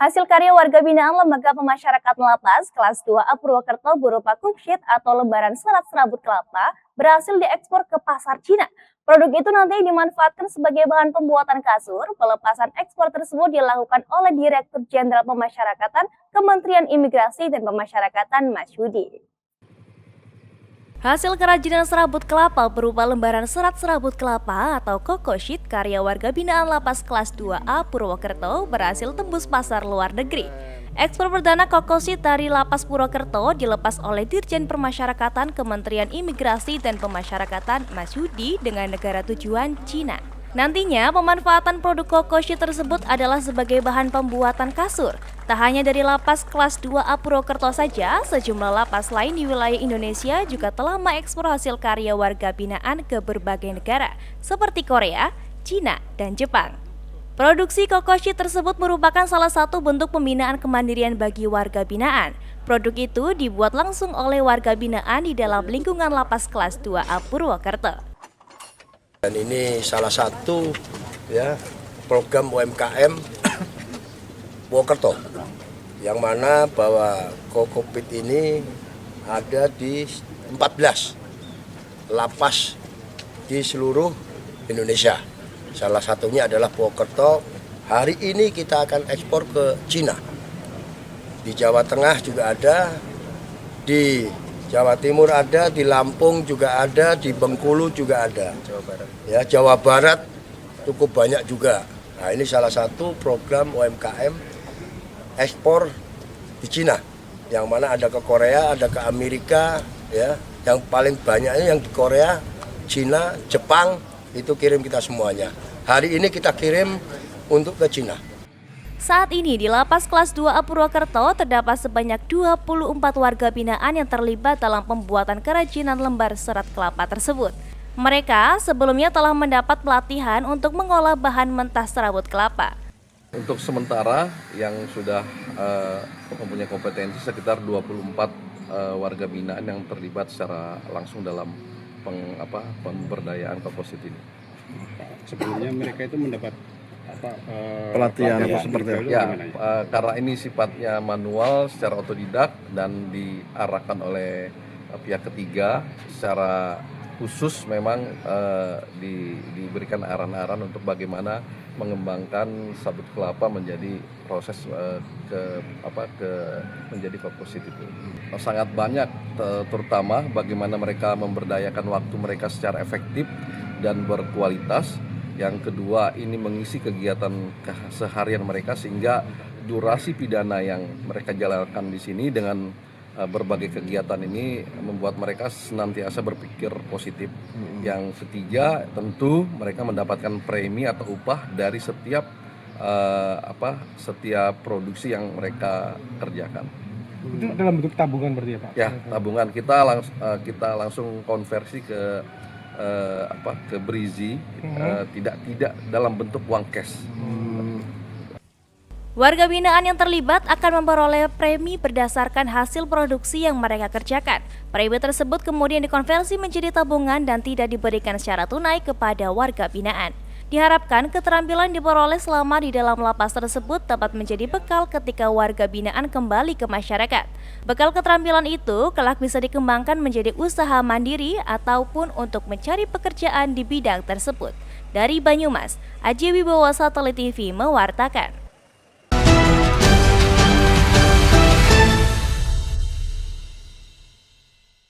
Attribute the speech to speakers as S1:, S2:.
S1: Hasil karya warga binaan Lembaga Pemasyarakatan Lapas kelas 2A Purwokerto berupa cooksheet atau lembaran serat serabut kelapa berhasil diekspor ke pasar Cina. Produk itu nanti dimanfaatkan sebagai bahan pembuatan kasur. Pelepasan ekspor tersebut dilakukan oleh Direktur Jenderal Pemasyarakatan Kementerian Imigrasi dan Pemasyarakatan Masyudi. Hasil kerajinan serabut kelapa berupa lembaran serat serabut kelapa atau Coco Sheet karya warga binaan Lapas kelas 2A Purwokerto berhasil tembus pasar luar negeri. Ekspor perdana Coco Sheet dari Lapas Purwokerto dilepas oleh Dirjen Permasyarakatan Kementerian Imigrasi dan Pemasyarakatan Masyudi dengan negara tujuan Cina. Nantinya, pemanfaatan produk Coco Sheet tersebut adalah sebagai bahan pembuatan kasur. Tak hanya dari Lapas kelas 2A Purwokerto saja, sejumlah lapas lain di wilayah Indonesia juga telah mengekspor hasil karya warga binaan ke berbagai negara, seperti Korea, Cina, dan Jepang. Produksi Coco Sheet tersebut merupakan salah satu bentuk pembinaan kemandirian bagi warga binaan. Produk itu dibuat langsung oleh warga binaan di dalam lingkungan Lapas kelas 2A Purwokerto.
S2: Dan ini salah satu program UMKM Purwokerto yang mana bahwa Coco Sheet ini ada di 14 lapas di seluruh Indonesia. Salah satunya adalah Purwokerto. Hari ini kita akan ekspor ke Cina. Di Jawa Tengah juga ada, di Jawa Timur ada, di Lampung juga ada, di Bengkulu juga ada. Jawa Barat cukup banyak juga. Nah, ini salah satu program UMKM ekspor di Cina, yang mana ada ke Korea, ada ke Amerika, yang paling banyaknya yang di Korea, Cina, Jepang, itu kirim kita semuanya. Hari ini kita kirim untuk ke Cina.
S1: Saat ini di Lapas kelas 2A Purwokerto terdapat sebanyak 24 warga binaan yang terlibat dalam pembuatan kerajinan lembar serat kelapa tersebut. Mereka sebelumnya telah mendapat pelatihan untuk mengolah bahan mentah serabut kelapa.
S3: Untuk sementara yang sudah mempunyai kompetensi sekitar 24 warga binaan yang terlibat secara langsung dalam pemberdayaan Coco Sheet ini.
S4: Sebelumnya mereka itu mendapat
S3: pelatihan seperti itu? Karena ini sifatnya manual secara otodidak dan diarahkan oleh pihak ketiga secara khusus, memang diberikan arahan-arahan untuk bagaimana mengembangkan sabut kelapa menjadi proses menjadi Coco Sheet itu. Sangat banyak, terutama bagaimana mereka memberdayakan waktu mereka secara efektif dan berkualitas. Yang kedua, ini mengisi kegiatan seharian mereka sehingga durasi pidana yang mereka jalankan di sini dengan berbagai kegiatan ini membuat mereka senantiasa berpikir positif. Yang ketiga, tentu mereka mendapatkan premi atau upah dari setiap produksi yang mereka kerjakan.
S4: Itu dalam bentuk tabungan berarti ya Pak?
S3: Ya, tabungan. Kita langsung konversi ke Brizi, tidak dalam bentuk uang cash.
S1: Warga binaan yang terlibat akan memperoleh premi berdasarkan hasil produksi yang mereka kerjakan. Premi tersebut kemudian dikonversi menjadi tabungan dan tidak diberikan secara tunai kepada warga binaan. Diharapkan keterampilan diperoleh selama di dalam lapas tersebut dapat menjadi bekal ketika warga binaan kembali ke masyarakat. Bekal keterampilan itu kelak bisa dikembangkan menjadi usaha mandiri ataupun untuk mencari pekerjaan di bidang tersebut. Dari Banyumas, Aji Wibowo, Satelit TV mewartakan.